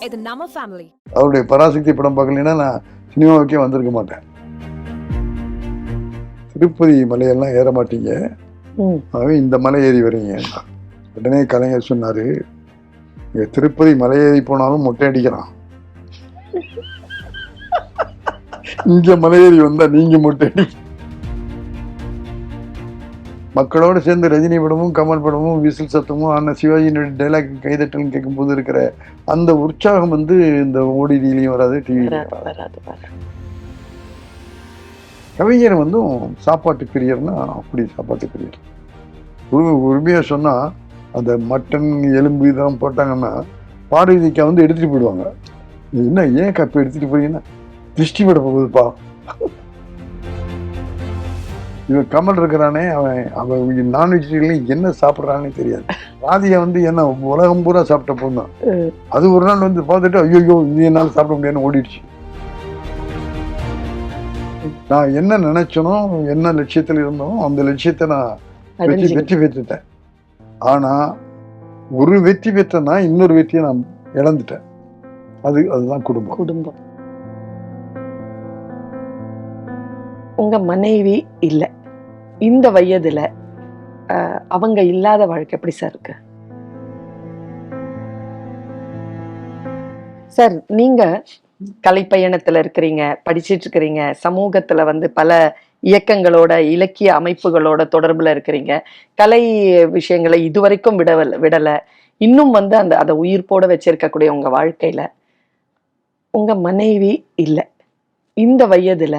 இது நம்ம ஃபேமிலி. அவருடைய பராசக்தி படம் பார்க்கலைன்னா நான் சினிமாவுக்கே வந்திருக்க மாட்டேன். திருப்பதி மலையெல்லாம் ஏற மாட்டீங்க, ஆகவே இந்த மலை ஏறி வரீங்க. உடனே கலைஞர் சொன்னாரு, திருப்பதி மலை ஏறி போனாலும் மொட்டை அடிக்கிறான், இங்க மலை ஏறி வந்தா நீங்க மொட்டை அடி. மக்களோடு சேர்ந்து ரஜினி படமும் கமல் படமும் விசில் சத்தமும் அண்ணன் சிவாஜியினுடைய டைலாக் கைதட்டல் கேட்கும் போது இருக்கிற அந்த உற்சாகம் இந்த ஓடிடிலையும் வராது, டிவிலையும் வராது. கவிஞர் சாப்பாட்டு பிரியர்னா அப்படி சாப்பாட்டு பிரியர். உரிமையா சொன்னா அந்த மட்டன் எலும்பு இதெல்லாம் போட்டாங்கன்னா பார்வதிக்கா எடுத்துட்டு போயிடுவாங்க. என்ன ஏன் கப்ப எடுத்துட்டு போறீங்கன்னா திருஷ்டி விட போகுதுப்பா. இவன் கமல் இருக்கிறானே, அவன் நான் வெஜிடேரியன் என்ன சாப்பிட்றான்னு தெரியாது. ராதியா என்ன உலகம் பூரா சாப்பிட்ட போந்தான். அது ஒரு நாள் பார்த்துட்டு ஐயோ இது என்னால் சாப்பிட முடியாதுன்னு ஓடிடுச்சு. நான் என்ன நினைச்சனோ, என்ன லட்சியத்தில் இருந்தோம், அந்த லட்சியத்தை நான் வெற்றி பெற்றுட்டேன். ஆனா ஒரு வெற்றி பெற்றனா இன்னொரு வெற்றியை நான் இழந்துட்டேன். அதுதான் குடும்பம். உங்க மனைவி இல்ல, இந்த வயதுல அவங்க இல்லாத வாழ்க்கை எப்படி சார் இருக்கு சார்? நீங்க கலைப்பயணத்துல இருக்கிறீங்க, படிச்சிட்டு இருக்கிறீங்க, சமூகத்துல பல இயக்கங்களோட இலக்கிய அமைப்புகளோட தொடர்புல இருக்கிறீங்க. கலை விஷயங்களை இதுவரைக்கும் விடல. இன்னும் அதை உயிர்ப்போட வச்சிருக்கக்கூடிய உங்க வாழ்க்கையில உங்க மனைவி இல்ல, இந்த வயதுல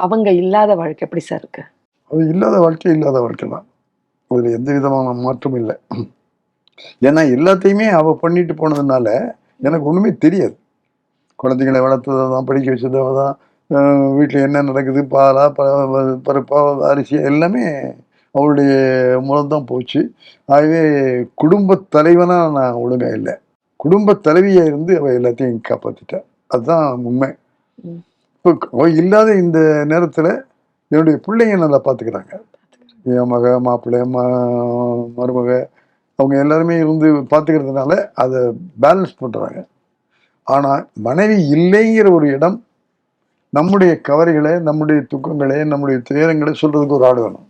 அவங்க இல்லாத வாழ்க்கை எப்படி சார் இருக்கு? அது இல்லாத வாழ்க்கை தான். அதுல எந்த விதமான மாற்றம் இல்லை. ஏன்னா எல்லாத்தையுமே அவ பண்ணிட்டு போனதுனால எனக்கு ஒண்ணுமே தெரியாது. குழந்தைகளை வளர்த்ததான், படிக்க வச்சதான், வீட்டில் என்ன நடக்குது, பாலா பருப்பா அரிசி எல்லாமே அவளுடைய மூலம்தான் போச்சு. ஆகவே குடும்ப தலைவனா நான் ஒழுங்கா இல்லை. குடும்ப தலைவியா இருந்து அவ எல்லாத்தையும் காப்பாத்திட்டா. அதுதான் உண்மை. இப்போ அவ இல்லாத இந்த நேரத்துல என்னுடைய பிள்ளைங்க நல்லா பார்த்துக்கிறாங்க. என் மக, மாப்பிள்ளை, மருமக, அவங்க எல்லாருமே பார்த்துக்கிறதுனால அதை பேலன்ஸ் பண்றாங்க. ஆனா மனைவி இல்லைங்கிற ஒரு இடம், நம்முடைய கவலைகளை, நம்முடைய துக்கங்களை, நம்முடைய துயரங்களை சொல்றதுக்கு ஒரு ஆள் வேணும்.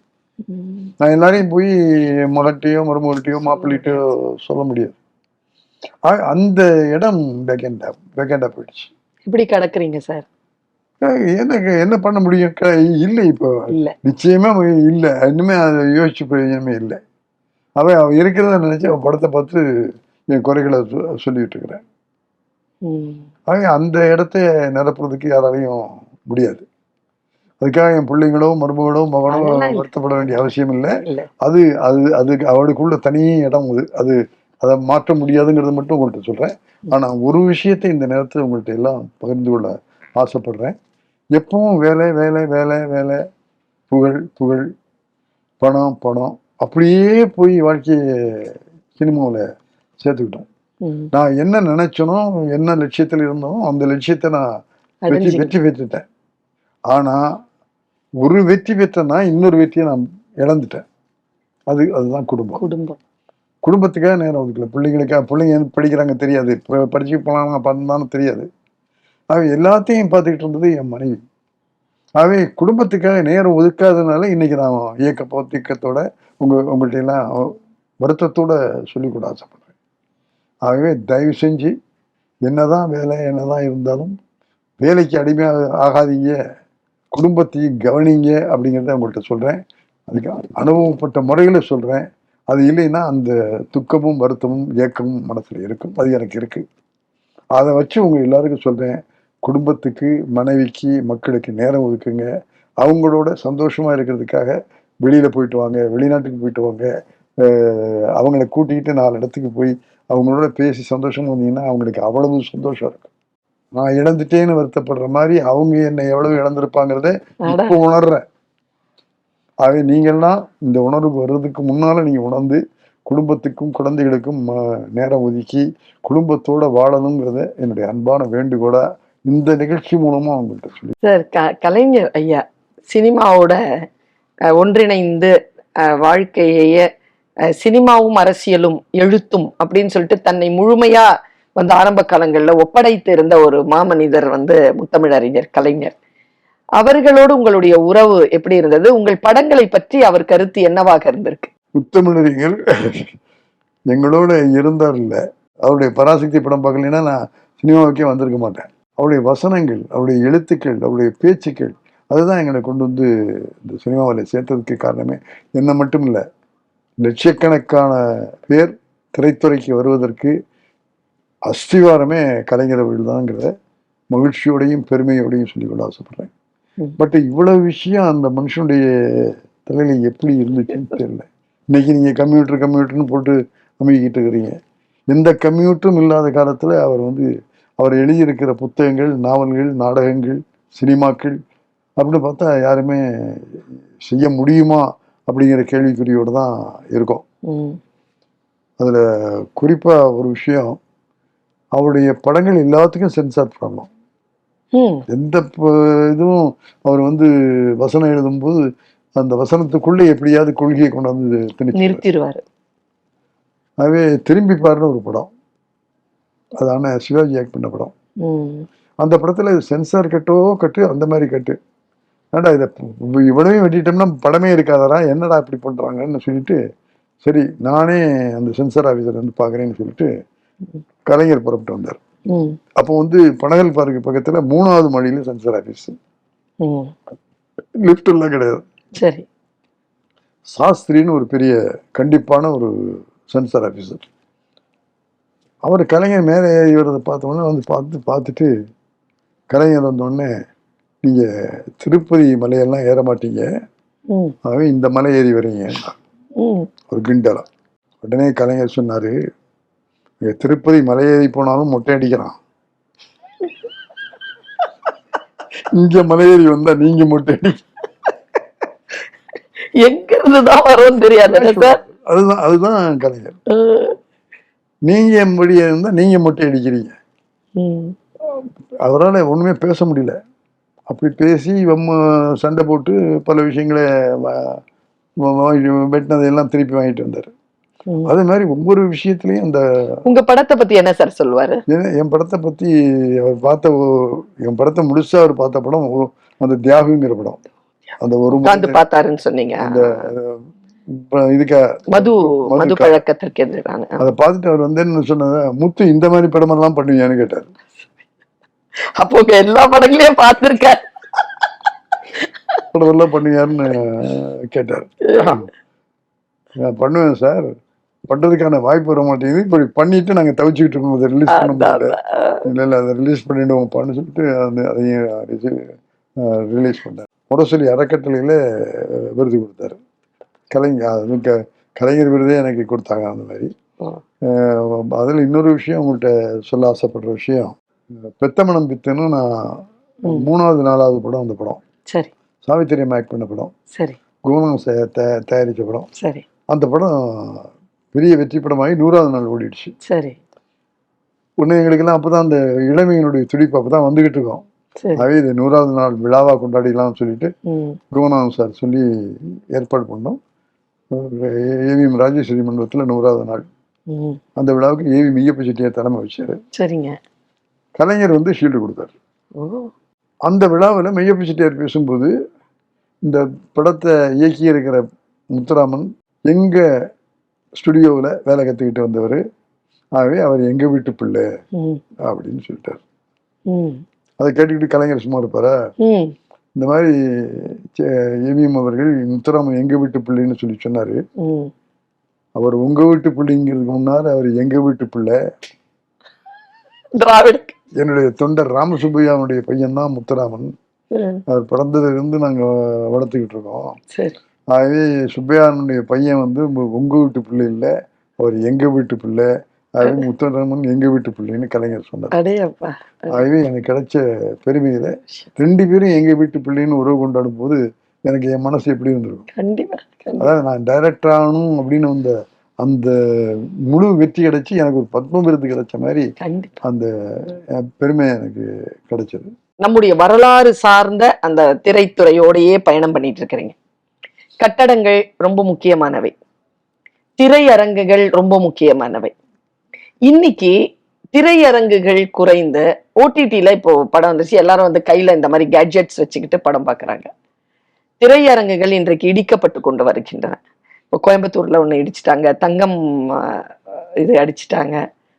நான் எல்லாரையும் போய் மகட்டையோ மருமகட்டையோ மாப்பிள்ளைகிட்டயோ சொல்ல முடியாது. அந்த இடம் வேக்கண்டா போயிடுச்சு. இப்படி கிடக்குறீங்க சார். எனக்கு என்ன பண்ண முடியும்? இல்லை, இப்போ நிச்சயமா இல்லை. இன்னுமே அதை யோசிச்சு பிரயோஜனமே இல்லை. அவ இருக்கிறத நினைச்சு அவன் படத்தை பார்த்து என் குறைகளை சொல்லிட்டு இருக்கிறேன். அந்த இடத்த நிரப்புறதுக்கு யாராலையும் முடியாது. அதுக்காக என் பிள்ளைங்களோ மருமகளோ மகனோ வருத்தப்பட வேண்டிய அவசியம் இல்லை. அது அதுக்கு அவளுக்குள்ள தனி இடம். அதை மாற்ற முடியாதுங்கிறத மட்டும் உங்கள்கிட்ட சொல்றேன். ஆனா ஒரு விஷயத்தை இந்த நேரத்தில் உங்கள்கிட்ட எல்லாம் பகிர்ந்து கொள்ள ஆசைப்படுறேன். எப்பவும் வேலை வேலை வேலை வேலை, புகழ் புகழ், பணம் பணம், அப்படியே போய் வாழ்க்கையை சினிமாவில் சேர்த்துக்கிட்டோம். நான் என்ன நினைச்சனோ, என்ன லட்சியத்தில் இருந்தோம், அந்த லட்சியத்தை நான் வெற்றி பெற்றுட்டேன். ஆனா ஒரு வெற்றி பெற்றனா இன்னொரு வெற்றியை நான் இழந்துட்டேன். அதுதான் குடும்பம். குடும்பத்துக்காக நேரம் ஒதுக்கல. பிள்ளைங்க படிக்கிறாங்க தெரியாது, படிச்சு போனாங்க பண்ணாலும் தெரியாது. ஆகவே எல்லாத்தையும் பார்த்துக்கிட்டு இருந்தது என் மனைவி. ஆகவே குடும்பத்துக்காக நேரம் ஒதுக்காததுனால இன்னைக்கு நான் இயக்கத்தோட உங்கள்கிட்ட எல்லாம் வருத்தத்தோட சொல்லிக்கூட ஆசைப்படுறேன். ஆகவே தயவு செஞ்சு என்னதான் வேலை என்னதான் இருந்தாலும் வேலைக்கு அடிமையாக ஆகாதீங்க, குடும்பத்தையும் கவனிங்க அப்படிங்கிறத உங்கள்கிட்ட சொல்றேன். அதுக்கு அனுபவப்பட்ட முறையில் சொல்றேன். அது இல்லைன்னா அந்த துக்கமும் வருத்தமும் ஏக்கமும் மனசுல இருக்கும். அது எனக்கு இருக்கு. அதை வச்சு உங்க எல்லாருக்கும் சொல்றேன், குடும்பத்துக்கு, மனைவிக்கு, மக்களுக்கு நேரம் ஒதுக்குங்க. அவங்களோட சந்தோஷமா இருக்கிறதுக்காக வெளியில போயிட்டு வாங்க, வெளிநாட்டுக்கு போயிட்டு வாங்க. அவங்கள கூட்டிக்கிட்டு 4 இடத்துக்கு போய் அவங்களோட பேசி சந்தோஷமா வந்தீங்கன்னா அவங்களுக்கு அவ்வளவு சந்தோஷம் இருக்கும். நான் இழந்துட்டேன்னு வருத்தப்படுற மாதிரி அவங்க என்னை எவ்வளவு இழந்திருப்பாங்கிறத இப்போ உணர்றேன். ஆகவே நீங்கள்லாம் இந்த உணர்வுக்கு வர்றதுக்கு முன்னால நீங்க உணர்ந்து குடும்பத்துக்கும் குழந்தைகளுக்கும் நேரம் ஒதுக்கி குடும்பத்தோட வாழணுங்கிறத என்னுடைய அன்பான வேண்டுகோளா இந்த நிகழ்ச்சி மூலமா அவங்கள்ட்ட சொல்லி. சார், கலைஞர் ஐயா சினிமாவோட ஒன்றிணைந்து வாழ்க்கையே சினிமாவும் அரசியலும் எழுத்தும் அப்படின்னு சொல்லிட்டு தன்னை முழுமையா வந்து ஆரம்ப காலங்கள்ல ஒப்படைத்து இருந்த ஒரு மாமனிதர் வந்து முத்தமிழறிஞர் கலைஞர். அவர்களோடு உங்களுடைய உறவு எப்படி இருந்தது? உங்கள் படங்களை பற்றி அவர் கருத்து என்னவாக இருந்திருக்கு? முத்தமிழறிஞர் எங்களோட இருந்தார் இல்ல, அவருடைய பராசக்தி படம் பார்க்கலைன்னா நான் சினிமாவுக்கே வந்திருக்க மாட்டேன். அவருடைய வசனங்கள், அவருடைய எழுத்துக்கள், அவருடைய பேச்சுக்கள், அதுதான் எங்களை கொண்டு வந்து இந்த சினிமாவில் சேர்த்ததுக்கு காரணமே. என்ன மட்டும் இல்லை, லட்சக்கணக்கான பேர் திரைத்துறைக்கு வருவதற்கு அஸ்திவாரமே கலைஞர் அவர்கள் தான்ங்கிறத மகிழ்ச்சியோடையும் பெருமையோடையும் சொல்லிக்கொள்ள ஆசைப்படுறேன். பட் இவ்வளவு விஷயம் அந்த மனுஷனுடைய தலையில எப்படி இருந்துச்சுன்னு தெரியல. இன்னைக்கு நீங்க கம்ப்யூட்டர்னு போட்டு அமைக்கிட்டு இருக்கிறீங்க. எந்த கம்ப்யூட்டரும் இல்லாத காலத்துல அவர் எழுதியிருக்கிற புத்தகங்கள், நாவல்கள், நாடகங்கள், சினிமாக்கள் அப்படின்னு பார்த்தா யாருமே செய்ய முடியுமா அப்படிங்கிற கேள்விக்குறியோடு தான் இருக்கும். அதுல குறிப்பா ஒரு விஷயம், அவருடைய படங்கள் எல்லாத்துக்கும் சென்சார் ப்ராப்ளம். எந்த இதுவும் அவர் வசனம் எழுதும்போது அந்த வசனத்துக்குள்ள எப்படியாவது கொள்கையை கொண்டாந்து நிறுத்திடுவாரு. அதுவே திரும்பி பாருன்னு ஒரு படம், அதான சிவாஜி ஆக்ட் பண்ண படம். அந்த படத்துல சென்சார் கட்டு அந்த மாதிரி கட்டு. ஏன்டா இதை இவ்வளவையும் வெட்டிட்டோம்னா படமே இருக்காதரா, என்னடா இப்படி பண்றாங்கன்னு சொல்லிட்டு, சரி நானே அந்த சென்சார் ஆஃபீஸர் பாக்குறேன்னு சொல்லிட்டு கலைஞர் புறப்பட்டு வந்தார். அப்போ பனகல் பார்க்கு பக்கத்துல 3வது மாடியில சென்சார் ஆபீஸ், லிப்ட் எல்லாம் கிடையாது. சரி. சாஸ்திரின்னு ஒரு பெரிய கண்டிப்பான ஒரு சென்சார் ஆபீசர். அவர் கலைஞர் மேலே ஏறி வரதை பார்த்தோன்னே பார்த்துட்டு கலைஞர் வந்தோடனே, நீங்க திருப்பதி மலையெல்லாம் ஏற மாட்டீங்க, ஆகவே இந்த மலை ஏறி வரீங்க ஒரு கிண்டலா. உடனே கலைஞர் சொன்னாரு, திருப்பதி மலை ஏறி போனாலும் மொட்டை அடிக்கிறான், இங்க மலையேறி வந்தா நீங்க மொட்டை அடி. எங்க இருந்துதான் வரும் தெரியாது. அதுதான் கலைஞர். நீங்க மொழியா இருந்தா நீங்க மொட்டை அடிக்கிறீங்க. அவரால் ஒண்ணுமே பேச முடியல. அப்படி பேசி சண்டை போட்டு பல விஷயங்களை வெட்டினதையெல்லாம் திருப்பி வாங்கிட்டு வந்தாரு. அதே மாதிரி ஒவ்வொரு விஷயத்திலையும் அந்த உங்க படத்தை பத்தி என்ன சார் சொல்லுவாரு? என் படத்தை பத்தி அவர் என் படத்தை முழுசா அவர் பார்த்த படம் அந்த தியாகுங்கிற படம். அந்த ஒரு பார்த்தாருன்னு சொன்னீங்க. அந்த இதுக்கு மது பழக்கத்திற்கு எதிரான அதை பார்த்துட்டு அவர் என்ன சொன்னது, முத்து இந்த மாதிரி படமெல்லாம் பண்ணுவீங்கன்னு கேட்டாரு. அப்போ எல்லா படங்களையும் பார்த்திருக்காரு, படமெல்லாம் பண்ணுவாருன்னு கேட்டார். நான் பண்ணுவேன் சார், பண்றதுக்கான வாய்ப்பு வர மாட்டேங்குது, இப்படி பண்ணிட்டு நாங்க தவிச்சுக்கிட்டு இருக்கோம், அதை ரிலீஸ் பண்ண முடியல, இல்லை அதை ரிலீஸ் பண்ணிடுவோம்ப்பான்னு சொல்லிட்டு அதையும் ரிலீஸ் பண்ணார். முரசொலி அறக்கட்டளையில விருது கொடுத்தாரு. கலைஞர் விருதே எனக்கு கொடுத்தாங்க. அந்த மாதிரி அதில் இன்னொரு விஷயம் உங்கள்கிட்ட சொல்ல ஆசைப்படுற விஷயம், பெத்தமனம் பித்தன்னு நான் 3வது 4வது படம் அந்த படம். சரி. சாவித்திரி அம்மா ஆக்ட் பண்ண படம். சரி. குணம் தயாரிச்ச படம். சரி. அந்த படம் பெரிய வெற்றி படமாகி 100வது நாள் ஓடிடுச்சு. சரி. ஒன்று எங்களுக்கெல்லாம் அப்போதான் அந்த இளமையினுடைய துடிப்பு அப்பதான் வந்துகிட்டு இருக்கோம். அதே இது 100வது நாள் விழாவா கொண்டாடிடலாம்னு சொல்லிட்டு குணம் சார் சொல்லி ஏற்பாடு பண்ணோம். ஏவிஎம் ராஜேஸ்வரி மண்டபத்தில் 100வது நாள். அந்த விழாவுக்கு ஏவி மெய்யப்ப செட்டியார் தலைமை வச்சாரு. சரிங்க. கலைஞர் ஷீல்டு கொடுத்தாரு. அந்த விழாவில் மெய்யப்ப செட்டியார் பேசும்போது, இந்த படத்தை இயக்கி இருக்கிற முத்துராமன் எங்க ஸ்டுடியோவில் வேலை கற்றுக்கிட்டு வந்தவர், ஆகவே அவர் எங்க வீட்டு பிள்ளை அப்படின்னு சொல்லிட்டார். அதை கேட்டுக்கிட்டு கலைஞர் சும்மா இருப்பாரா? இந்த மாதிரி ஏவிஎம் அவர்கள் முத்துராமன் எங்க வீட்டு பிள்ளைன்னு சொல்லி சொன்னாரு. அவர் உங்க வீட்டு பிள்ளைங்கிறதுக்கு முன்னாடி அவர் எங்க வீட்டு பிள்ளை, என்னுடைய தொண்டர் ராமசுப்பையாவுடைய பையன் தான் முத்துராமன். அவர் பிறந்ததுல இருந்து நாங்க வளர்த்துக்கிட்டு இருக்கோம். ஆகவே சுப்பையானுடைய பையன் உங்க வீட்டு பிள்ளை இல்லை, அவர் எங்க வீட்டு பிள்ளை, ஆகவே முத்துராமன் எங்க வீட்டு பிள்ளைன்னு கலைஞர் சொன்னார். ஆகவே எனக்கு கிடைச்ச பெருமையில 2 பேரும் எங்க வீட்டு பிள்ளைன்னு உறவு கொண்டாடும் போது எனக்கு என் மனசு எப்படி இருந்திருக்கும். அதாவது நான் டைரக்டர் ஆகணும் அப்படின்னு அந்த முழு வெற்றி கிடைச்சி எனக்கு ஒரு பத்ம விருது கிடைச்ச மாதிரி அந்த பெருமை எனக்கு கிடைச்சது. நம்முடைய வரலாறு சார்ந்த அந்த திரைத்துறையோடையே பயணம் பண்ணிட்டு இருக்கிறீங்க. கட்டடங்கள் ரொம்ப முக்கியமானவை, திரையரங்குகள் ரொம்ப முக்கியமானவை. இன்னைக்கு திரையரங்குகள் குறைந்து ஓடிடில இப்போ படம் வந்துருச்சு, எல்லாரும் வந்து கையில இந்த மாதிரி கேட்ஜெட்ஸ் வச்சுக்கிட்டு படம் பார்க்கறாங்க. திரையரங்குகள் இன்றைக்கு இடிக்கப்பட்டு கொண்டு வருகின்றன. இப்போ கோயம்புத்தூர்ல ஒண்ணு இடிச்சிட்டாங்க, தங்கம் இது அடிச்சிட்டாங்க,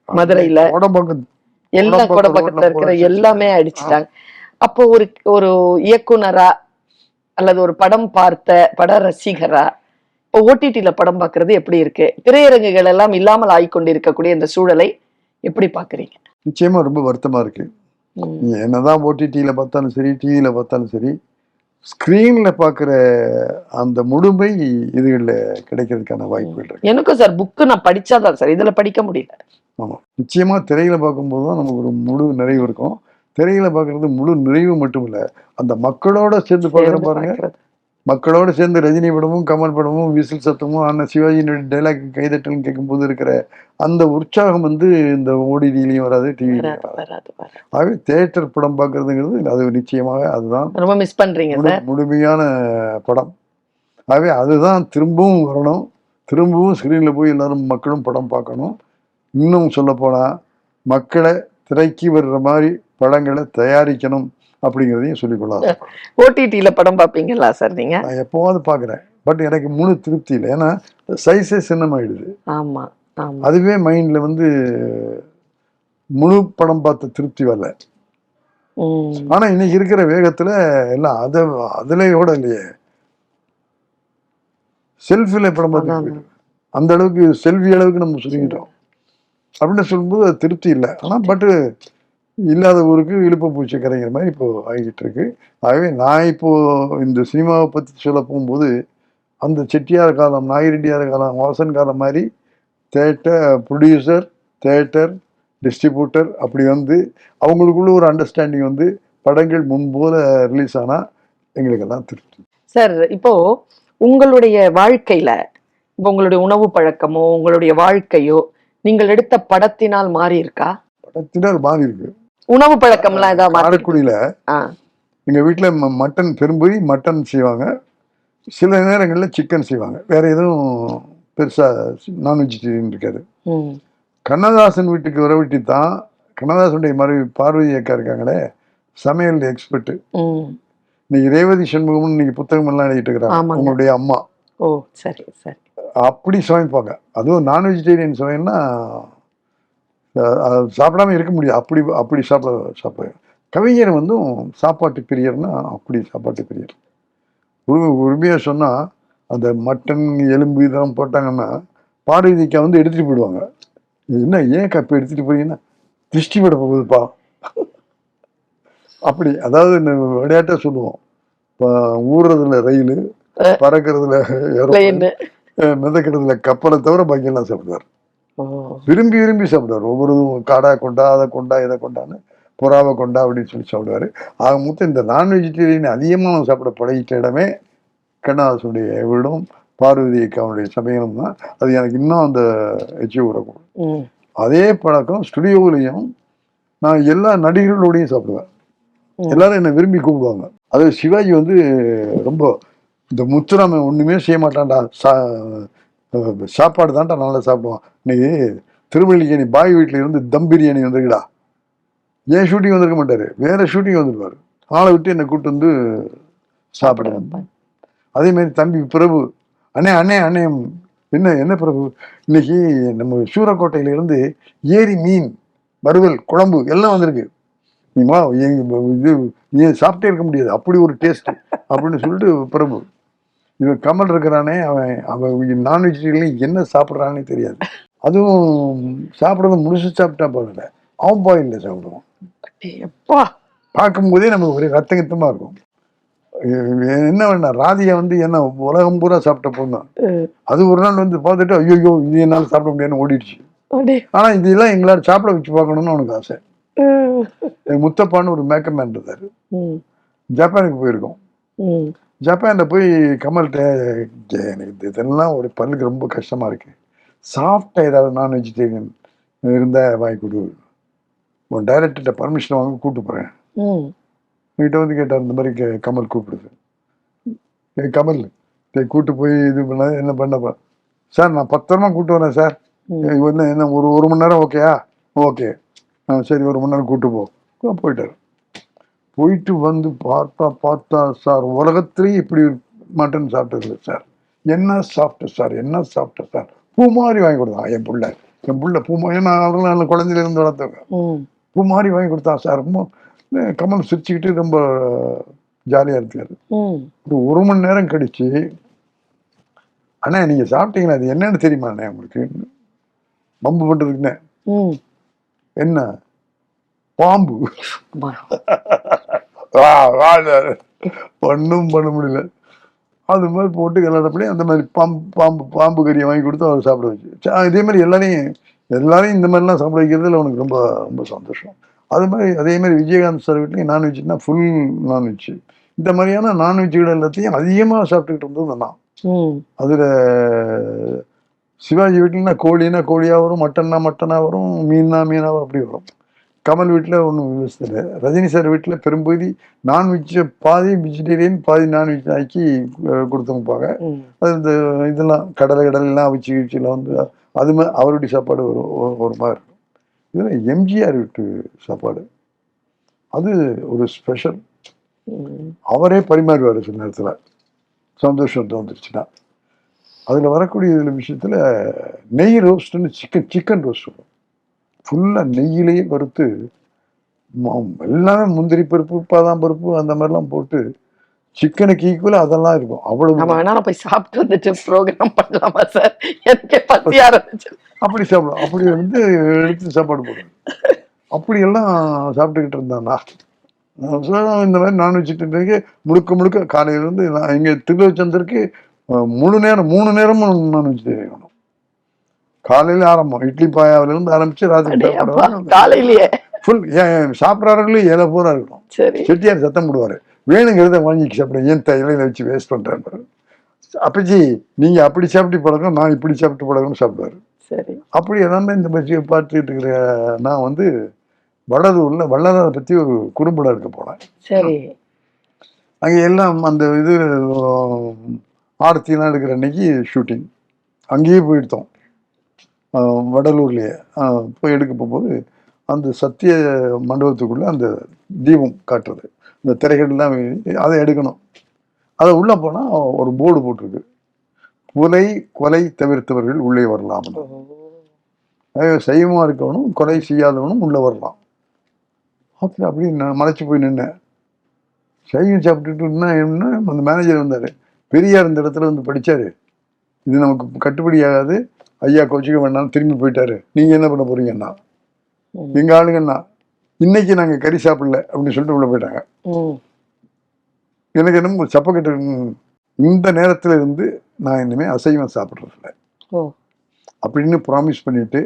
மதுரையில எல்லாம் கோடம்பாக்கத்துல இருக்கிற எல்லாமே அடிச்சிட்டாங்க. அப்போ ஒரு ஒரு இயக்குனரா அல்லது ஒரு படம் பார்த்த பட ரசிகரா இப்போ ஓடிடில படம் பார்க்கறது எப்படி இருக்கு? திரையரங்குகள் எல்லாம் இல்லாமல் ஆகிக்கொண்டிருக்கக்கூடிய இந்த சூழலை எப்படி பாக்குறீங்க? நிச்சயமா ரொம்ப வருத்தமா இருக்கு. என்னதான் ஓடிடியில பார்த்தாலும் சரி, டிவியில பார்த்தாலும் சரி, ஸ்கிரீன்ல பாக்குற அந்த முழுமை இதுல கிடைக்கிறதுக்கான வாய்ப்புகள் இருக்கு. எனக்கும் சார் புக்கு நான் படிச்சாதான் சார், இதுல படிக்க முடியல. ஆமா, நிச்சயமா திரையில பார்க்கும்போது தான் நமக்கு ஒரு முழு நிறைவு இருக்கும். திரையில பார்க்கறது முழு நிறைவு மட்டும் இல்ல, அந்த மக்களோட சேர்ந்து பார்க்குற பாருங்க, மக்களோட சேர்ந்து ரஜினி படமும் கமல் படமும் விசில் சத்தமும் அண்ணன் சிவாஜியினுடைய டைலாக் கைதட்டல் கேட்கும்போது இருக்கிற அந்த உற்சாகம் வந்து இந்த ஓடிடிலையும் வராது, டிவிலையும் வராது. ஆகவே தியேட்டர் படம் பார்க்கறதுங்கிறது அது நிச்சயமாக அதுதான் ரொம்ப மிஸ் பண்றீங்க சார், முழுமையான படம். ஆகவே அதுதான் திரும்பவும் வரணும், திரும்பவும் ஸ்கிரீன்ல போய் எல்லாரும் மக்களும் படம் பார்க்கணும். இன்னும் சொல்ல போனா மக்களை திரைக்கு வர்ற மாதிரி படங்களை தயாரிக்கணும் அப்படிங்கிறதையும் சொல்லிக்கொள்ளாது. ஓடிடியில படம் பார்ப்பீங்களா சார் நீங்க? நான் எப்போவாது பார்க்குறேன், பட் எனக்கு முழு திருப்தி இல்லை. ஏன்னா சைஸே சின்னமாயிடுது. ஆமா, அதுவே மைண்ட்ல வந்து முழு படம் பார்த்த திருப்தி வரல. ஆனா இன்னைக்கு இருக்கிற வேகத்துல எல்லாம் அதுலயோட இல்லையே, செல்ஃபில படம் பார்த்து அந்த அளவுக்கு செல்ஃபி அளவுக்கு நம்ம சுருங்கிட்டோம் அப்படின்னு சொல்லும்போது அது திருப்தி இல்லை. ஆனா பட்டு இல்லாத ஊருக்கு இழுப்ப பூச்சி கரைங்கிற மாதிரி இப்போ ஆகிட்டு இருக்கு. ஆகவே நான் இப்போ இந்த சினிமாவை பற்றி சொல்ல போகும்போது அந்த செட்டியார் காலம், நாயிரெட்டியார் காலம், வாசன் காலம் மாதிரி தேட்டர் ப்ரொடியூசர், தேட்டர் டிஸ்ட்ரிபியூட்டர் அப்படி வந்து அவங்களுக்குள்ள ஒரு அண்டர்ஸ்டாண்டிங் வந்து படங்கள் முன்போல ரிலீஸ் ஆனா எங்களுக்கெல்லாம் திருப்தி. சார், இப்போ உங்களுடைய வாழ்க்கையில இப்போ உங்களுடைய உணவு பழக்கமோ உங்களுடைய வாழ்க்கையோ நீங்கள் எடுத்த படத்தினால் மாறி இருக்கா? படத்தினால் மாறி இருக்கு. உணவு பழக்கம்லாம் ஏதாவது காரைக்குடியில எங்க வீட்டுல மட்டன் பெரும்புரி மட்டன் செய்வாங்க, சில நேரங்கள்ல சிக்கன் செய்வாங்க, வேற எதுவும் பெருசா நான் வெஜிடேரியன் இருக்காது. கண்ணதாசன் வீட்டுக்கு வரவிட்டு தான் கண்ணதாசனுடைய மனைவி பார்வதி அக்கா இருக்காங்களே, சமையல் எக்ஸ்பர்ட். இன்னைக்கு ரேவதி சண்முகம்னு இன்னைக்கு புத்தகம் எல்லாம் எழுதிட்டு இருக்கிறாங்க, உங்களுடைய அம்மா. ஓ சரி சரி. அப்படி சமைப்பாங்க. அதுவும் நான் வெஜிடேரியன் சமையல்னா சாப்பிடாம இருக்க முடியாது, அப்படி அப்படி சாப்பிட. கவிஞர் வந்து சாப்பாட்டு பிரியர்னா அப்படி சாப்பாட்டு பிரியர். உரிமையா சொன்னா அந்த மட்டன் எலும்பு இதெல்லாம் போட்டாங்கன்னா பார்வதிக்கா வந்து எடுத்துட்டு போயிடுவாங்க. என்ன ஏன் கப்ப எடுத்துட்டு போறீங்கன்னா திருஷ்டி விட போகுதுப்பா அப்படி. அதாவது விளையாட்டா சொல்லுவோம், ஊறுறதுல ரயில், பறக்கிறதுல மிதக்கிறதுல கப்பலை தவிர பாக்கியெல்லாம் சாப்பிடுவார். விரும்பி விரும்பி சாப்பிடுவார். ஒவ்வொருதும் காடா கொண்டா, அதை கொண்டா, இதை கொண்டான்னு, புறாவை கொண்டா அப்படின்னு சொல்லி சாப்பிடுவாரு. ஆக மொத்தம் இந்த நான் வெஜிடேரியன் அதிகமாக சாப்பிட பழகிட்ட இடமே கண்ணதாசனுடைய வீடும் பார்வதி அக்காவுடைய சமையலும் தான். அது எனக்கு இன்னும் அந்த எச்சி விடக்கூடும். அதே பழக்கம் ஸ்டுடியோவிலையும் நான் எல்லா நடிகர்களோடையும் சாப்பிடுவேன். எல்லாரும் என்னை விரும்பி கூப்பிடுவாங்க. அது சிவாஜி வந்து ரொம்ப இந்த முத்துராமன் ஒண்ணுமே செய்ய மாட்டான்டா, சாப்பாடு தான்டா நல்லா சாப்பிடுவான். இன்னைக்கு திருவள்ளிக்கேணி பாய் வீட்டில் இருந்து தம் பிரியாணி வந்துருக்குடா, ஏன் ஷூட்டிங் வந்திருக்க மாட்டாரு, வேற ஷூட்டிங் வந்துருப்பாரு, ஆளை விட்டு என்னை கூப்பிட்டு வந்து சாப்பிடுவேன். அதே மாதிரி தம்பி பிரபு, அண்ணே அண்ணே அண்ணே, என்ன பிரபு, இன்னைக்கு நம்ம சூரக்கோட்டையில இருந்து ஏரி மீன் வறுவல் குழம்பு எல்லாம் வந்திருக்கு, நீமா இது சாப்பிட்டே இருக்க முடியாது, அப்படி ஒரு டேஸ்ட் அப்படின்னு சொல்லிட்டு பிரபு. இவன் கமல் இருக்கிறானே, அவன் நான் வெஜிடேரியன் என்ன சாப்பிட்றானே தெரியாது. அதுவும் சாப்பிட்றது முழுசு சாப்பிட்டா போகல, அவன் பாயில்ல சாப்பிடுவான். பார்க்கும்போதே நமக்கு ஒரு ரத்தகத்தமா இருக்கும். என்ன வேணா ராதியா வந்து என்ன உலகம் பூரா சாப்பிட்ட பொண்ணு, அது ஒரு நாள் வந்து பார்த்துட்டு ஐயோ இது என்னால சாப்பிட முடியாதுன்னு ஓடிடுச்சு. ஆனா இதெல்லாம் எங்களால் சாப்பிட வச்சு பார்க்கணும்னு அவனுக்கு ஆசை. முத்தப்பான்னு ஒரு மேக்கப் மேன் இருந்தாரு, ஜப்பானுக்கு போயிருக்கோம். ஜப்பான்ல போய் கமல்கிட்ட எனக்கு இதெல்லாம் ஒரு பல்லுக்கு ரொம்ப கஷ்டமா இருக்கு, சாஃப்டா ஏதாவது நான் வெஜிடேரியன் இருந்தா வாங்கி கொடு, உன் டைரக்டர்கிட்ட பர்மிஷன் வாங்க கூப்பிட்டு போறேன். என்கிட்ட வந்து கேட்டார், இந்த மாதிரி கமல் கூப்பிடுது. கமல் கூப்பிட்டு போய் இது பண்ண என்ன பண்ணப்பா சார், நான் 10 கூப்பிட்டு வரேன் சார், என்ன ஒரு மணி நேரம் ஓகேயா? ஓகே, சரி ஒரு மணி நேரம் கூட்டு போயிட்டாரு. போயிட்டு வந்து பார்த்தா சார் உலகத்திலேயே இப்படி மட்டன் சாப்பிட்டது இல்லை சார். என்ன சாப்பிட்டேன் சார், என்ன சாப்பிட்டேன் சார். பூ மாதிரி வாங்கி கொடுத்தான் என் புள்ள பூ மாதிரி. நான் குழந்தையில இருந்து வளர்த்தவங்க. பூ மாதிரி வாங்கி கொடுத்தான் சார். ரொம்ப கமல் சிரிச்சுக்கிட்டு ரொம்ப ஜாலியா இருக்காரு. ஒரு மணி நேரம் கழிச்சு, அண்ணா நீங்க சாப்பிட்டீங்களா, அது என்னன்னு தெரியுமா அண்ணா உங்களுக்கு பம்பு பண்றதுக்குன்னு? என்ன? பாம்பு. ஒன்னும் பண்ண முடியல. அது மாதிரி போட்டு கல்யாணப்படி அந்த மாதிரி பாம்பு கறியை வாங்கி கொடுத்து அவர் சாப்பிட வச்சு. இதே மாதிரி எல்லாரையும் இந்த மாதிரிலாம் சாப்பிட வைக்கிறதுல அவனுக்கு ரொம்ப ரொம்ப சந்தோஷம். அது மாதிரி அதே மாதிரி விஜயகாந்த் சார் வீட்லையும் நான்வெஜ்னா ஃபுல் நான்வெஜ். இந்த மாதிரியான நான்வெஜ்கள் எல்லாத்தையும் அதிகமாக சாப்பிட்டுக்கிட்டு இருந்தது நான். அதுல சிவாஜி வீட்டுலன்னா கோழியா வரும், மட்டனா வரும், மீனா வரும், அப்படி வரும். கமல் வீட்டில் ஒன்றும் விவசாய. ரஜினி சார் வீட்டில் பெரும்பகுதி நான்வெஜ், பாதி வெஜிடேரியன் பாதி நான்வெஜ் ஆக்கி கொடுத்துருப்பாங்க. அது இந்த இதெல்லாம் கடலைலாம் அவிச்சுலாம் வந்து அது மாதிரி அவருடைய சாப்பாடு ஒரு மாதிரி இருக்கும். இதில் எம்ஜிஆர் வீட்டு சாப்பாடு அது ஒரு ஸ்பெஷல். அவரே பரிமாறுவார் சில நேரத்தில் சந்தோஷத்தை வந்துருச்சுன்னா. அதில் வரக்கூடிய இதில் விஷயத்தில் நெய் ரோஸ்ட்னு சிக்கன் ரோஸ்ட் வரும். ஃபுல்லாக நெய்யிலேயே வறுத்து எல்லாமே முந்திரி பருப்பு, பாதாம் பருப்பு அந்த மாதிரிலாம் போட்டு சிக்கனுக்கு ஈக்குவலாக அதெல்லாம் இருக்கும். அவ்வளவு போய் சாப்பிட்டு வந்துட்டு ப்ரோக்ராம் பண்ணலாமா சார்? எனக்கு பத்தி ஆரம்பிச்சு அப்படி சாப்பிடும். அப்படி வந்து எடுத்து சாப்பாடு போடுறது. அப்படியெல்லாம் சாப்பிட்டுக்கிட்டு இருந்தானா. இந்த மாதிரி நான்வெஜ் முழுக்க காலையிலேருந்து எங்கள் திருவச்சந்தருக்கு முழு நேரம் 3 நேரமும் நான்வெஜ் வேணும். காலையில ஆரம்பம் இட்லி பாயாவிலிருந்து ஆரம்பிச்சு ராத்திரி காலையிலேயே ஃபுல். சாப்பிட்றாருங்களும் 7 பூரா இருக்கணும். செட்டியார் சத்தம் போடுவாரு, வேணுங்கிறத வாங்கி சாப்பிடுங்க, ஏன் இலையில வச்சு வேஸ்ட் பண்றாரு. அப்பச்சி நீங்க அப்படி சாப்பிட்டு பழக்கம், நான் இப்படி சாப்பிட்டு பழக்கம்னு சாப்பிடுவாரு. அப்படி எல்லாமே இந்த பற்றி பார்த்துட்டு இருக்கிற நான் வந்து வடலூர்ல வள்ளலாரை பத்தி ஒரு குறும்படம் எடுக்க போனேன். அங்க எல்லாம் அந்த இது ஆர்த்திலாம் எடுக்கிற அன்னைக்கு ஷூட்டிங் அங்கேயே போயிட்டோம். வடலூர்லேயே போய் எடுக்க போகும்போது அந்த சத்திய மண்டபத்துக்குள்ள அந்த தீபம் காட்டுறது, இந்த திரைகள்லாம் அதை எடுக்கணும். அதை உள்ள போனா ஒரு போர்டு போட்டிருக்கு, கொலை தவிர்த்தவர்கள் உள்ளே வரலாம். சைவமா இருக்கவனும் கொலை செய்யாதவனும் உள்ள வரலாம். அப்படி நான் மலைச்சு போய் நின்னேன். சைவம் சாப்பிட்டுட்டு என்ன அந்த மேனேஜர் வந்தாரு. பெரியார் இந்த இடத்துல வந்து படிச்சாரு, இது நமக்கு கட்டுப்படி ஆகாது, ஐயா கோச்சிக்க வேண்டாம், திரும்பி போயிட்டாரு, நீங்க என்ன பண்ண போறீங்கன்னா. எங்க ஆளுங்கன்னா இன்னைக்கு நாங்க கறி சாப்பிடல அப்படின்னு சொல்லிட்டு உள்ள போயிட்டாங்க. எனக்கு என்ன சப்பக்கட்டு, இந்த நேரத்துல இருந்து நான் இனிமே அசைவம் சாப்பிட்றதில்ல அப்படின்னு ப்ராமிஸ் பண்ணிட்டு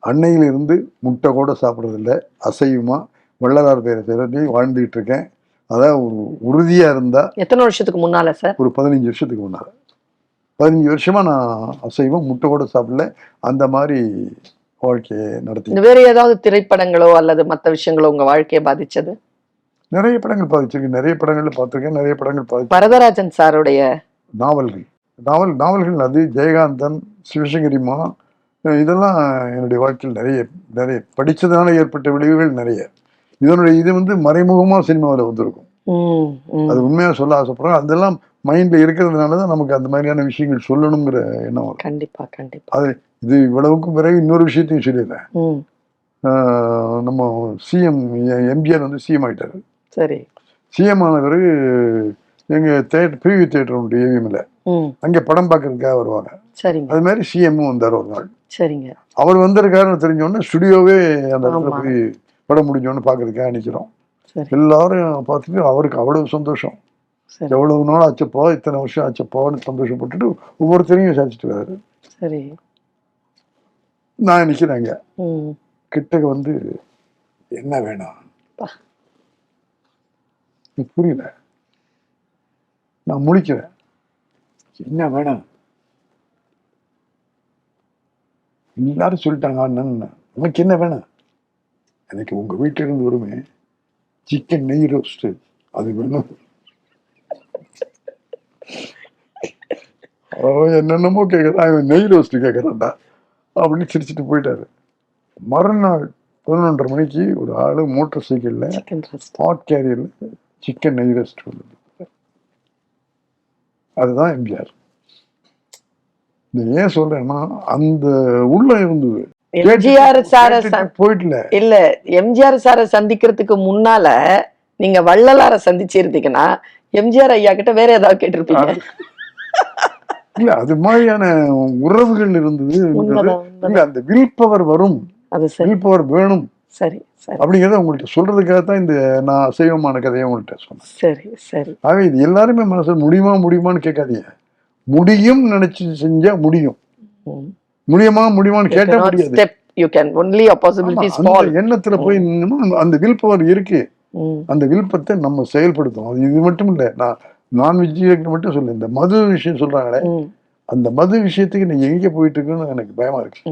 அன்னையில இருந்து முட்டை கூட சாப்பிட்றதில்ல, அசைவமா வள்ளலார் பேரை சொல்லி வாழ்ந்துகிட்டு இருக்கேன். அதான் ஒரு உறுதியா இருந்தா. எத்தனை வருஷத்துக்கு முன்னால சார்? ஒரு 15 வருஷத்துக்கு முன்னால. 15 வருஷமா நான் அசைவம், முட்டை கூட சாப்பிடல. அந்த மாதிரி வாழ்க்கையை நடத்தி. வேற ஏதாவது திரைப்படங்களோ அல்லது மற்ற விஷயங்களோ உங்க வாழ்க்கையை பாதிச்சது? நிறைய படங்கள் பாதிச்சிருக்கு, நிறைய படங்கள்ல பார்த்திருக்கேன், நிறைய படங்கள் பாதிச்சு. வரதராஜன் சாருடைய நாவல்கள் அது ஜெயகாந்தன், சிவசங்கரிமா, இதெல்லாம் என்னுடைய வாழ்க்கையில் நிறைய படிச்சதுனால ஏற்பட்ட விளைவுகள் நிறைய. இது வந்து மறைமுகமா சினிமாவில் வந்திருக்கும். அது உண்மையா சொல்ல ஆசைப்படுறேன். அதெல்லாம் மைண்ட்ல இருக்கிறதுனாலதான் நமக்கு அந்த மாதிரியான விஷயங்கள் சொல்லணுங்கிற எண்ணம் வரும். கண்டிப்பா கண்டிப்பா. அது இது இவ்வளவுக்கும் பிறகு இன்னொரு விஷயத்தையும் சொல்லிடுறேன். நம்ம சிஎம் எம்ஜிஆர் வந்து சிஎம் ஆயிட்டாரு. சரி. சிஎம் ஆன பிறகு எங்க பிரிவியூ தியேட்டர் உண்டு ஏவிஎம்ல, அங்க படம் பார்க்கறதுக்காக வருவாங்க. அது மாதிரி சிஎம்மும் வந்தார் ஒரு நாள். சரிங்க. அவர் வந்திருக்காருன்னு தெரிஞ்சோடனே ஸ்டுடியோவே அந்த இடத்துல போய் படம் முடிஞ்சோன்னு பாக்குறதுக்காக நினைக்கிறோம். எல்லாரும் பார்த்துட்டு அவருக்கு அவ்வளவு சந்தோஷம். எவ்வளவு நாள் ஆச்சப்போ, இத்தனை வருஷம் ஆச்சப்போன்னு சந்தோஷப்பட்டுட்டு ஒவ்வொருத்தரையும் விசாரிச்சுட்டு வராரு. சரி. நான் நிக்கிறேங்க கிட்டக்கு வந்து, என்ன வேணும் புரியல. நான் முழிக்கிறேன், என்ன வேணும் எல்லாரும் சொல்லிட்டாங்க. அண்ணன் உனக்கு என்ன வேணும்? எனக்கு உங்க வீட்டில இருந்து வருமே சிக்கன் நெய் ரோஸ்ட், அது வேணும். என்னென்னமோ கேட்கறான், நெய் ரோஸ்ட் கேட்கறான்டா அப்படின்னு சிரிச்சுட்டு போயிட்டாரு. மறுநாள் 11:30 மணிக்கு ஒரு ஆளு மோட்டார் சைக்கிள்ல ஹாட் கேரியர்ல சிக்கன் நெய் ரெஸ்ட் வருது. அதுதான் எம்ஜிஆர். ஏன் சொல்றேன்னா அந்த உள்ள இருந்தது எம்ஜிஆர் சார போயிட்டுல இல்ல, எம்ஜிஆர் சார சந்திக்கிறதுக்கு முன்னால நீங்க வள்ளலார சந்திச்சிருந்தீங்கன்னா எம்ஜிஆர் ஐயா கிட்ட வேற ஏதாவது கேட்டிருப்பீங்க. இல்ல அது மாதிரியான உறவுகள் இருந்தது. இல்ல அந்த வில் பவர் வரும், வில் பவர் வேணும். சரி சரி. அப்படிங்கிறத உங்கள்கிட்ட சொல்றதுக்காக தான் இந்த நான் அசைவமான கதையை உங்கள்கிட்ட சொன்னேன். சரி சரி. ஆகவே இது எல்லாருமே மனசுல முடியுமான்னு கேட்காதீங்க. முடியும் நினைச்சு செஞ்சா முடியும். முடியுமான்னு கேட்க முடியாது. You can only a possibility small. எண்ணத்துல போய் அந்த வில் பவர் இருக்கு. அந்த வில்பத்தை நம்ம செயல்படுத்தணும். அது இது மட்டும் இல்ல, நான் நான்வெஜ் மட்டும் சொல்ல, இந்த மது விஷயம் சொல்றாங்களே, அந்த மது விஷயத்துக்கு நீங்க எங்க போயிட்டு இருக்குன்னு எனக்கு பயமா இருக்கு.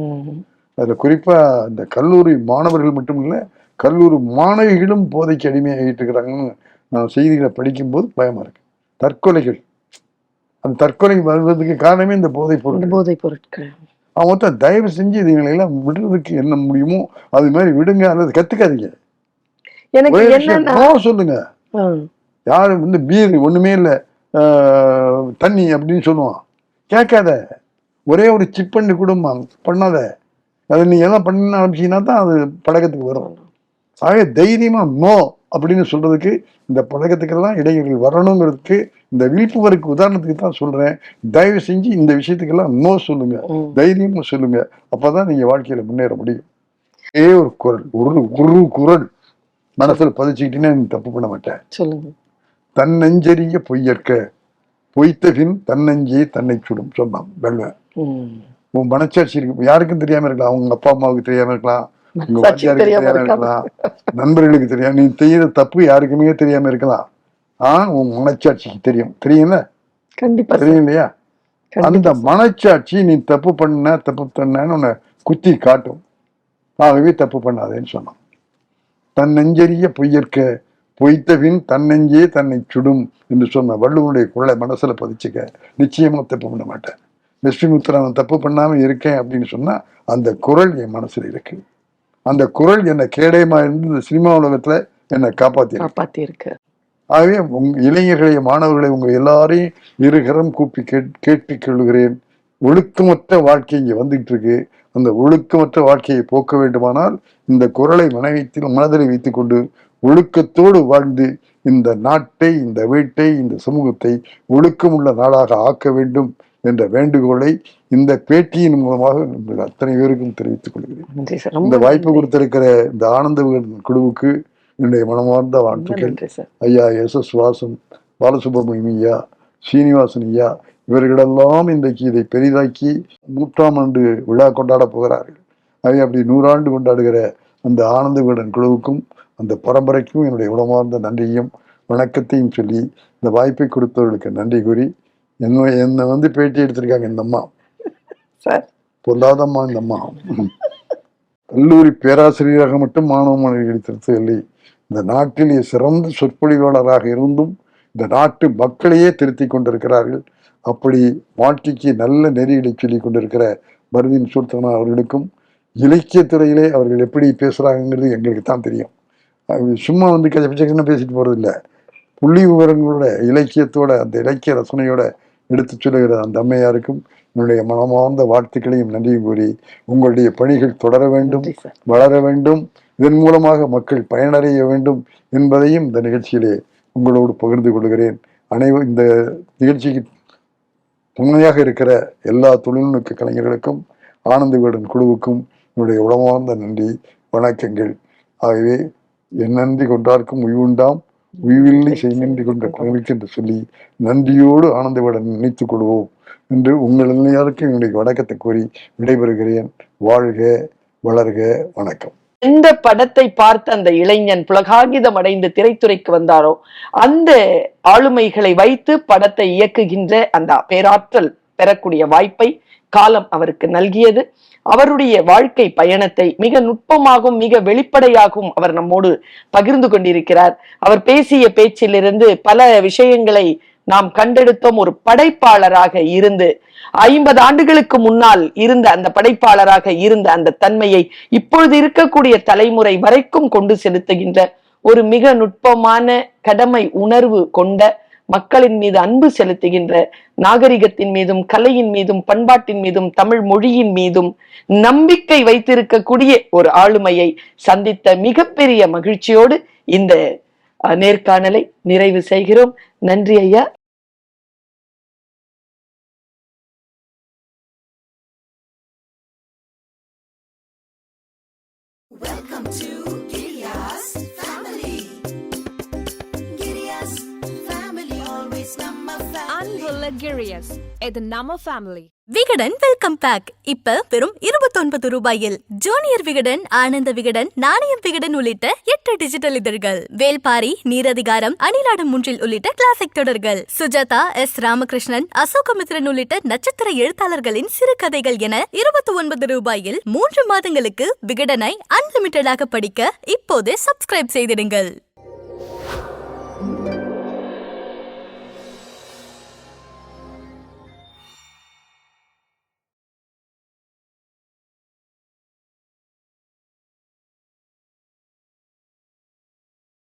அதுல குறிப்பா இந்த கல்லூரி மாணவர்கள் மட்டும் இல்ல, கல்லூரி மாணவிகளும் போதைக்கு அடிமையாகிட்டு இருக்கிறாங்கன்னு நான் செய்திகளை படிக்கும்போது பயமா இருக்கு. தற்கொலைகள், அந்த தற்கொலை வருவதற்கு காரணமே இந்த போதைப் பொருட்கள். அவன் தயவு செஞ்சு இதுங்களெல்லாம் விடுறதுக்கு என்ன முடியுமோ அது மாதிரி விடுங்க, அல்லது கத்துக்காதீங்க. சொல்லுங்க. யாரு வந்து பீர் ஒண்ணுமே இல்ல தண்ணி அப்படின்னு சொல்லுவான், கேட்காத. ஒரே ஒரு சிப் பண்ணி குடும்பம் பண்ணாத, அதை நீ எல்லாம் பண்ண ஆரம்பிச்சீங்கன்னா தான் அது பழக்கத்துக்கு வரும். ஆக தைரியமா நோ அப்படின்னு சொல்றதுக்கு, இந்த பழக்கத்துக்கெல்லாம் இடையூறுகள் வரணுங்கிறதுக்கு இந்த விழிப்புணர்வுக்கு உதாரணத்துக்கு தான் சொல்றேன். தயவு செஞ்சு இந்த விஷயத்துக்கெல்லாம் நோ சொல்லுங்க, தைரியமா சொல்லுங்க. அப்பதான் நீங்க வாழ்க்கையில முன்னேற முடியும். ஒரு குரல், ஒரு குரல் மனசுல பதிச்சுக்கிட்டீங்கன்னா நீ தப்பு பண்ண மாட்டேன். சொல்லுங்க. தன்னஞ்செறிய பொய்யற்க, பொய்த்த பின் தன்னஞ்சே தன்னை சுடும் சொன்னான் வெல்வன். உன் மனச்சாட்சி இருக்கு, யாருக்கும் தெரியாம இருக்கலாம். உங்க அப்பா அம்மாவுக்கு தெரியாம இருக்கலாம், உங்க வாத்தியாருக்கு தெரியாம இருக்கலாம், நண்பர்களுக்கு தெரியாம, நீ செய்யற தப்பு யாருக்குமே தெரியாம இருக்கலாம். உன் மனச்சாட்சிக்கு தெரியும்ல, கண்டிப்பா தெரியும் இல்லையா? அந்த மனச்சாட்சி நீ தப்பு பண்ணன்னு உன்னை குத்தி காட்டும். ஆகவே தப்பு பண்ணாதேன்னு சொன்னான். தன்னெஞ்செறிய பொய்யற்க, பொய்த்தபின் தன்னெஞ்சே தன்னை சுடும் என்று சொன்ன வள்ளுவனுடைய குரலை மனசுல பதிச்சுக்க, நிச்சயமா தப்பு பண்ண மாட்டேன். விஷ்ணுமுத்திரன் தப்பு பண்ணாம இருக்கேன் அப்படின்னு சொன்னா அந்த குரல் என் மனசுல இருக்கு. அந்த குரல் என்னை கேடயமா இருந்து இந்த சினிமா உலகத்துல என்னை காப்பாத்தி இருக்கு. ஆகவே உங்க இளைஞர்களை, மாணவர்களை, உங்க எல்லாரையும் இருகரம் கூப்பி கேட்டுக் கொள்கிறேன். ஒழுக்கமற்ற வாழ்க்கை இங்க வந்துகிட்டு இருக்கு. அந்த ஒழுக்கமற்ற வாழ்க்கையை போக்க வேண்டுமானால் இந்த குரலை மனதில் வைத்துக் கொண்டு ஒழுக்கத்தோடு வாழ்ந்து இந்த நாட்டை, இந்த வீட்டை, இந்த சமூகத்தை ஒழுக்கமுள்ள நாடாக ஆக்க வேண்டும் என்ற வேண்டுகோளை இந்த பேட்டியின் மூலமாக அத்தனை பேருக்கும் தெரிவித்துக் கொள்கிறேன். இந்த வாய்ப்பு கொடுத்திருக்கிற இந்த ஆனந்த விகடன் குழுவுக்கு என்னுடைய மனமார்ந்த வாழ்த்துக்கள். ஐயா எஸ் வாசன், பாலசுப்ரமணியம் ஐயா, சீனிவாசன் ஐயா, இவர்களெல்லாம் இன்றைக்கு இதை பெரிதாக்கி 100ஆம் ஆண்டு விழா கொண்டாட போகிறார்கள். அப்படி 100 ஆண்டு கொண்டாடுகிற அந்த ஆனந்த விகடன் குழுவுக்கும் அந்த பரம்பரைக்கும் என்னுடைய உளமார்ந்த நன்றியும் வணக்கத்தையும் சொல்லி இந்த வாய்ப்பை கொடுத்தவர்களுக்கு நன்றி கூறி, என்னை வந்து பேட்டி எடுத்திருக்காங்க இந்த அம்மா, பொல்லாதம்மா. இந்த அம்மா கல்லூரி பேராசிரியராக மட்டும் மாணவ மாணவிகளை திருத்தவில்லை, இந்த நாட்டிலே சிறந்த சொற்பொழிவாளராக இருந்தும் இந்த நாட்டு மக்களையே திருத்தி கொண்டிருக்கிறார்கள். அப்படி வாழ்க்கைக்கு நல்ல நெறிகளை சொல்லிக் கொண்டிருக்கிற பர்வீன் சுல்தானா அவர்களுக்கும், இலக்கியத்துறையிலே அவர்கள் எப்படி பேசுறாங்கிறது எங்களுக்கு தான் தெரியும். சும்மா வந்து கஜபிச்சன்னு பேசிட்டு போறது இல்லை, புள்ளி விவரங்களோட, இலக்கியத்தோட, அந்த இலக்கிய ரசனையோட எடுத்து சொல்லுகிற அந்த அம்மையாருக்கும் என்னுடைய மனமார்ந்த வாழ்த்துக்களையும் நன்றியும் கூறி, உங்களுடைய பணிகள் தொடர வேண்டும், வளர வேண்டும், இதன் மூலமாக மக்கள் பயனடைய வேண்டும் என்பதையும் இந்த நிகழ்ச்சியிலே உங்களோடு பகிர்ந்து கொள்கிறேன். இந்த நிகழ்ச்சிக்கு துணையாக இருக்கிற எல்லா தொழில்நுட்ப கலைஞர்களுக்கும், ஆனந்த விகடன் குழுவுக்கும் என்னுடைய உளமார்ந்த நன்றி, வணக்கங்கள். ஆகவே என் நன்றி கொண்டார்க்கும் உய்வுண்டாம், உய்வில்லை செய்நின்றி கொண்ட குழந்தைக்கு என்று சொல்லி நன்றியோடு ஆனந்த விகடன் நினைத்துக் கொள்வோம் என்று உங்கள் எல்லாருக்கும் என்னுடைய வணக்கத்தை கூறி விடைபெறுகிறேன். வாழ்க, வளர்க, வணக்கம். எந்த படத்தை பார்த்து அந்த இளைஞன் புலகாகிதம் அடைந்து திரைத்துறைக்கு வந்தாரோ அந்த ஆளுமைகளை வைத்து படத்தை இயக்குகின்ற அந்த பேராற்றல் பெறக்கூடிய வாய்ப்பை காலம் அவருக்கு நல்கியது. அவருடைய வாழ்க்கை பயணத்தை மிக நுட்பமாகவும் மிக வெளிப்படையாகவும் அவர் நம்மோடு பகிர்ந்து கொண்டிருக்கிறார். அவர் பேசிய பேச்சிலிருந்து பல விஷயங்களை நாம் கண்டெடுத்தோம். ஒரு படைப்பாளராக இருந்து 50 ஆண்டுகளுக்கு முன்னால் இருந்த அந்த படைப்பாளராக இருந்த அந்த தன்மையை இப்பொழுது இருக்கக்கூடிய தலைமுறை வரைக்கும் கொண்டு செலுத்துகின்ற ஒரு மிக நுட்பமான கடமை உணர்வு கொண்ட, மக்களின் மீது அன்பு செலுத்துகின்ற, நாகரிகத்தின் மீதும் கலையின் மீதும் பண்பாட்டின் மீதும் தமிழ் மொழியின் மீதும் நம்பிக்கை வைத்திருக்கக்கூடிய ஒரு ஆளுமையை சந்தித்த மிகப்பெரிய மகிழ்ச்சியோடு இந்த நேர்காணலை நிறைவு செய்கிறோம். நன்றி ஐயா. Welcome to Giriya's family. Giriya's family, always number family. அன்புள்ள கிரியஸ், இது நம்ம ஃபேமிலி. விகடன் வெல்கம் பேக் இப்ப வெறும் 29 ரூபாயில் ஜூனியர் விகடன், ஆனந்த விகடன், நாணயம் விகடன் உள்ளிட்ட 8 டிஜிட்டல் இதழ்கள், வேல்பாரி, நீரதிகாரம், அணிலாடும் முன்றில் உள்ளிட்ட கிளாசிக் தொடர்கள், சுஜாதா, எஸ் ராமகிருஷ்ணன், அசோகமித்ரன் உள்ளிட்ட நட்சத்திர எழுத்தாளர்களின் சிறுகதைகள் என 29 ரூபாயில் 3 மாதங்களுக்கு விகடனை அன்லிமிட்டடாக படிக்க இப்போதே சப்ஸ்கிரைப் செய்திடுங்கள்.